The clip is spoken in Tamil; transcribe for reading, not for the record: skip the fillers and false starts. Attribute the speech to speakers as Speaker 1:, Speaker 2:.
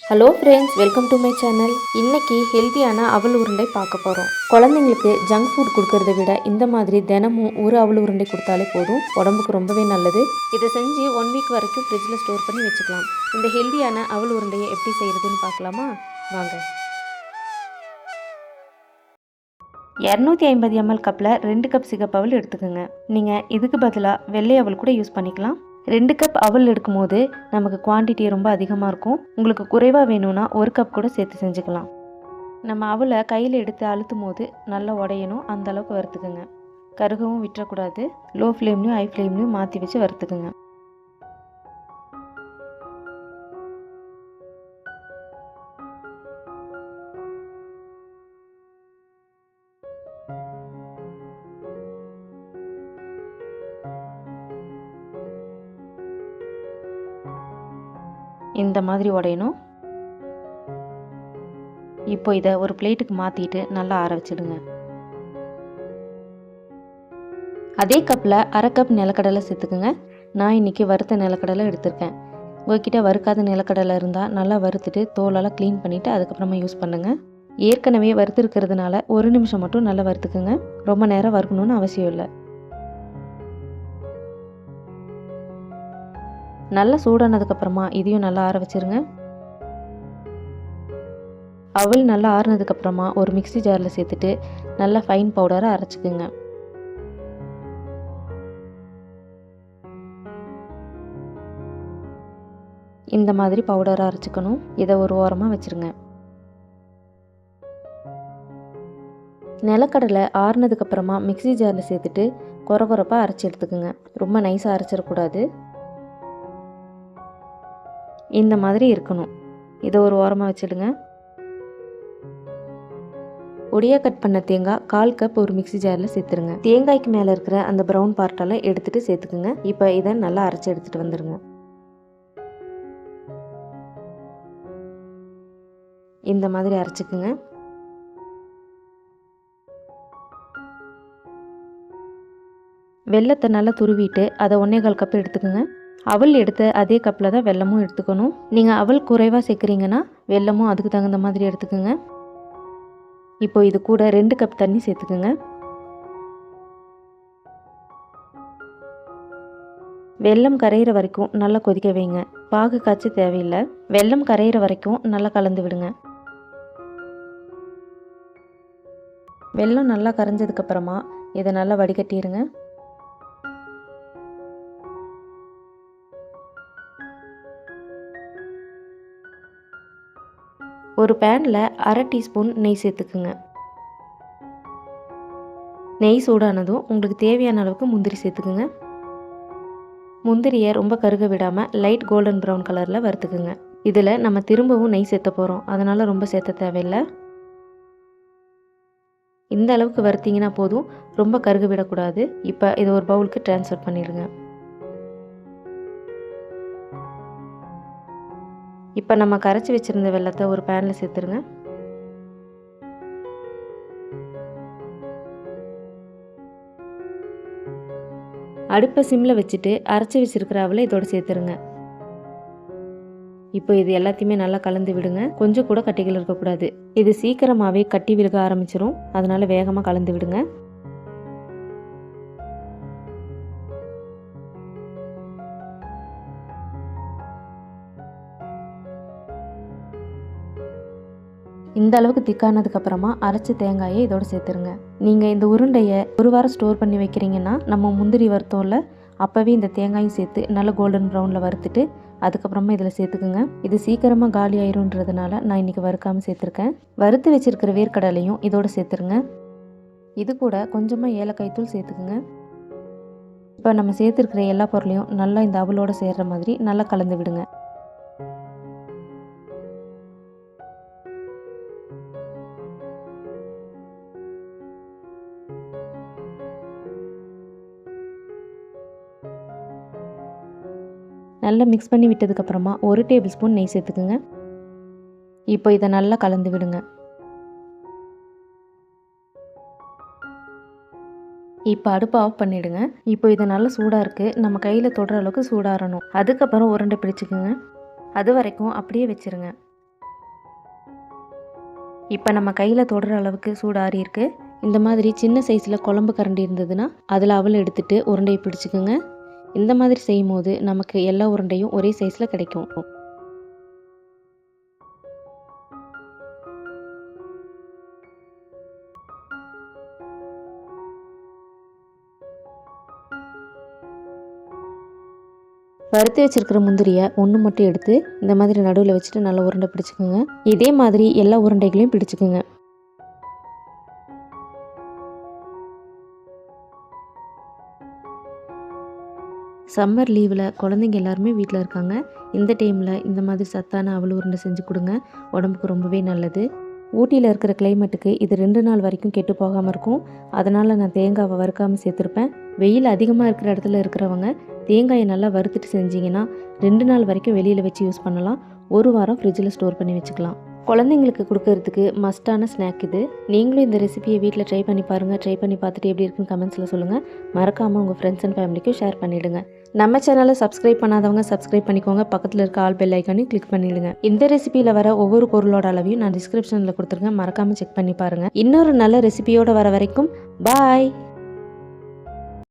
Speaker 1: Hello friends, welcome to my channel. இன்னைக்கு ஹெல்த்தியான அவல் உருண்டை பார்க்க போகிறோம். குழந்தைங்களுக்கு ஜங்க் ஃபுட் கொடுக்கறத விட இந்த மாதிரி தினமும் ஒரு அவல் உருண்டை கொடுத்தாலே போதும், உடம்புக்கு ரொம்பவே நல்லது. இதை செஞ்சு 1 வீக் வரைக்கும் ஃப்ரிட்ஜில் ஸ்டோர் பண்ணி வச்சுக்கலாம். இந்த ஹெல்த்தியான அவல் உருண்டையை எப்படி செய்கிறதுன்னு பார்க்கலாமா? வாங்க. 250 ml கப்பில் 2 கப் சிகப்பு அவல் எடுத்துக்கோங்க. நீங்கள் இதுக்கு பதிலாக வெள்ளை அவல் கூட யூஸ் பண்ணிக்கலாம். 2 கப் அவல் எடுக்கும்போது நமக்கு குவான்டிட்டி ரொம்ப அதிகமாக இருக்கும். உங்களுக்கு குறைவாக வேணும்னா 1 கப் கூட சேர்த்து செஞ்சுக்கலாம். நம்ம அவலை கையில் எடுத்து அழுத்தும் போது நல்லா உடையணும், அந்த அளவுக்கு வறுத்துக்குங்க. கருகவும் விட்டுறக்கூடாது. லோ ஃப்ளேம்லையும் ஹை ஃப்ளேம்லையும் மாற்றி வச்சு வறுத்துக்குங்க. இந்த மாதிரி உடையணும். இப்போ இதை ஒரு பிளேட்டுக்கு மாற்றிட்டு நல்லா ஆற வச்சிடுங்க. அதே கப்பில் 1/2 கப் நிலக்கடலை சேர்த்துக்குங்க. நான் இன்றைக்கி வறுத்த நிலக்கடலை எடுத்திருக்கேன். உங்கள்கிட்ட வறுக்காத நிலக்கடலை இருந்தால் நல்லா வறுத்துட்டு தோலெல்லாம் க்ளீன் பண்ணிவிட்டு அதுக்கப்புறமா யூஸ் பண்ணுங்கள். ஏற்கனவே வறுத்துருக்கிறதுனால 1 நிமிஷம் மட்டும் நல்லா வறுத்துக்குங்க. ரொம்ப நேரம் வறுக்கணும்னு அவசியம் இல்லை. நல்லா சூடானதுக்கப்புறமா இதையும் நல்லா ஆற வச்சுருங்க. அவல் நல்லா ஆறுனதுக்கப்புறமா ஒரு மிக்ஸி ஜாரில் சேர்த்துட்டு நல்லா ஃபைன் பவுடராக அரைச்சிக்குங்க. இந்த மாதிரி பவுடராக அரைச்சிக்கணும். இதை ஒரு ஓரமாக வச்சுருங்க. நிலக்கடலை ஆறுனதுக்கப்புறமா மிக்ஸி ஜாரில் சேர்த்துட்டு கொரகொரப்பாக அரைச்சி எடுத்துக்குங்க. ரொம்ப நைஸாக அரைச்சிடக்கூடாது. இந்த மாதிரி இருக்கணும். இதை ஒரு ஓரமாக வச்சுடுங்க. பொடியாக கட் பண்ண தேங்காய் 1/4 கப் ஒரு மிக்ஸி ஜாரில் சேர்த்துருங்க. தேங்காய்க்கு மேலே இருக்கிற அந்த ப்ரௌன் பார்ட்டெல்லாம் எடுத்துகிட்டு சேர்த்துக்குங்க. இப்போ இதை நல்லா அரைச்சி எடுத்துகிட்டு வந்துடுங்க. இந்த மாதிரி அரைச்சிக்குங்க. வெல்லத்தை நல்லா துருவிட்டு அதை 1/4 கப் எடுத்துக்கோங்க. அவல் எடுத்த அதே கப்பில் தான் வெல்லமும் எடுத்துக்கணும். நீங்கள் அவல் குறைவாக சேர்க்குறீங்கன்னா வெல்லமும் அதுக்கு தகுந்த மாதிரி எடுத்துக்கோங்க. இப்போ இது கூட 2 கப் தண்ணி சேர்த்துக்குங்க. வெல்லம் கரையிற வரைக்கும் நல்லா கொதிக்க வைங்க. பாகு காய்ச்சி தேவையில்லை. வெல்லம் கரையிற வரைக்கும் நல்லா கலந்து விடுங்க. வெல்லம் நல்லா கரைஞ்சதுக்கப்புறமா இதை நல்லா வடிகட்டிடுங்க. ஒரு பேனில் 1/2 டீஸ்பூன் நெய் சேர்த்துக்குங்க. நெய் சூடானதும் உங்களுக்கு தேவையான அளவுக்கு முந்திரி சேர்த்துக்குங்க. முந்திரியை ரொம்ப கருக விடாமல் லைட் கோல்டன் ப்ரௌன் கலரில் வறுத்துக்குங்க. இதில் நம்ம திரும்பவும் நெய் சேர்த்த போகிறோம், அதனால் ரொம்ப சேர்த்த தேவையில்லை. இந்த அளவுக்கு வறுத்தீங்கன்னா போதும், ரொம்ப கருக விடக்கூடாது. இப்போ இதை ஒரு பவுலுக்கு ட்ரான்ஸ்ஃபர் பண்ணிடுங்க. இப்போ நம்ம கரைச்சி வச்சுருந்த வெல்லத்தை ஒரு பேனில் சேர்த்துருங்க. அடுப்பை சிம்மில் வச்சுட்டு அரைச்சி வச்சுருக்கிற அவலை இதோடு சேர்த்துருங்க. இப்போ இது எல்லாத்தையுமே நல்லா கலந்து விடுங்க. கொஞ்சம் கூட கட்டிகள் இருக்கக்கூடாது. இது சீக்கிரமாகவே கட்டி விழுக ஆரம்பிச்சிடும், அதனால் வேகமாக கலந்து விடுங்க. இந்த அளவுக்கு திக்கானதுக்கப்புறமா அரைச்ச தேங்காயை இதோடு சேர்த்துருங்க. நீங்கள் இந்த உருண்டையை 1 வாரம் ஸ்டோர் பண்ணி வைக்கிறீங்கன்னா நம்ம முந்திரி வறுத்தோம்ல, அப்போவே இந்த தேங்காயும் சேர்த்து நல்ல கோல்டன் ப்ரௌனில் வறுத்துட்டு அதுக்கப்புறமா இதில் சேர்த்துக்குங்க. இது சீக்கிரமாக காலி ஆயிருன்றதுனால நான் இன்றைக்கி வறுக்காமல் சேர்த்துருக்கேன். வறுத்து வச்சுருக்கிற வேர்க்கடலையும் இதோடு சேர்த்துருங்க. இது கூட கொஞ்சமாக ஏலக்காய் தூள் சேர்த்துக்குங்க. இப்போ நம்ம சேர்த்துருக்கிற எல்லா பொருளையும் நல்லா இந்த அவலோடு சேர்கிற மாதிரி நல்லா கலந்து விடுங்க. நல்லா மிக்ஸ் பண்ணி விட்டதுக்கப்புறமா 1 டேபிள் ஸ்பூன் நெய் சேர்த்துக்குங்க. இப்போ இதை நல்லா கலந்து விடுங்க. இப்போ அடுப்பை ஆஃப் பண்ணிவிடுங்க. இப்போ இது நல்லா சூடாக இருக்குது. நம்ம கையில் தொடுற அளவுக்கு சூடாறணும். அதுக்கப்புறம் உருண்டை பிடிச்சிக்குங்க. அது வரைக்கும் அப்படியே வச்சுருங்க. இப்போ நம்ம கையில் தொடுற அளவுக்கு சூடாறி இருக்குது. இந்த மாதிரி சின்ன சைஸில் குழம்பு கரண்டி இருந்ததுன்னா அதில் அவல் எடுத்துகிட்டு உருண்டையை பிடிச்சிக்குங்க. இந்த மாதிரி செய்யும் போது நமக்கு எல்லா உருண்டையும் ஒரே சைஸில் கிடைக்கும். வறுத்து வச்சிருக்கிற முந்திரியை ஒன்று மட்டும் எடுத்து இந்த மாதிரி நடுவில் வச்சுட்டு நல்லா உருண்டை பிடிச்சிக்கோங்க. இதே மாதிரி எல்லா உருண்டைகளையும் பிடிச்சிக்கோங்க. சம்மர் லீவில் குழந்தைங்க எல்லாருமே வீட்டில் இருக்காங்க. இந்த டைமில் இந்த மாதிரி சத்தான அவல் உருண்டை செஞ்சு கொடுங்க. உடம்புக்கு ரொம்பவே நல்லது. ஊட்டியில் இருக்கிற கிளைமேட்டுக்கு இது 2 நாள் வரைக்கும் கெட்டு போகாமல் இருக்கும். அதனால் நான் தேங்காவை வறுக்காமல் சேர்த்துருப்பேன். வெயில் அதிகமாக இருக்கிற இடத்துல இருக்கிறவங்க தேங்காயை நல்லா வறுத்துட்டு செஞ்சிங்கன்னா 2 நாள் வரைக்கும் வெளியில் வச்சு யூஸ் பண்ணலாம். 1 வாரம் ஃப்ரிட்ஜில் ஸ்டோர் பண்ணி வச்சுக்கலாம். குழந்தைங்களுக்கு கொடுக்கறதுக்கு மஸ்டான ஸ்நாக் இது. நீங்களும் இந்த ரெசிபியை வீட்டில் ட்ரை பண்ணி பாருங்கள். ட்ரை பண்ணி பார்த்துட்டு எப்படி இருக்குன்னு கமெண்ட்ஸில் சொல்லுங்கள். மறக்காமல் உங்கள் ஃப்ரெண்ட்ஸ் அண்ட் ஃபேமிலிக்கும் ஷேர் பண்ணிவிடுங்க. நம்ம சேனலை சப்ஸ்கிரைப் பண்ணாதவங்க சப்ஸ்கிரைப் பண்ணிக்கோங்க. பக்கத்தில் இருக்க ஆல் பெல் ஐக்கானையும் கிளிக் பண்ணிவிடுங்க. இந்த ரெசிபியில் வர ஒவ்வொரு பொருளோட அளவையும் நான் டிஸ்கிரிப்ஷனில் கொடுத்துருக்கேன். மறக்காமல் செக் பண்ணி பாருங்கள். இன்னொரு நல்ல ரெசிபியோடு வர வரைக்கும் பாய்.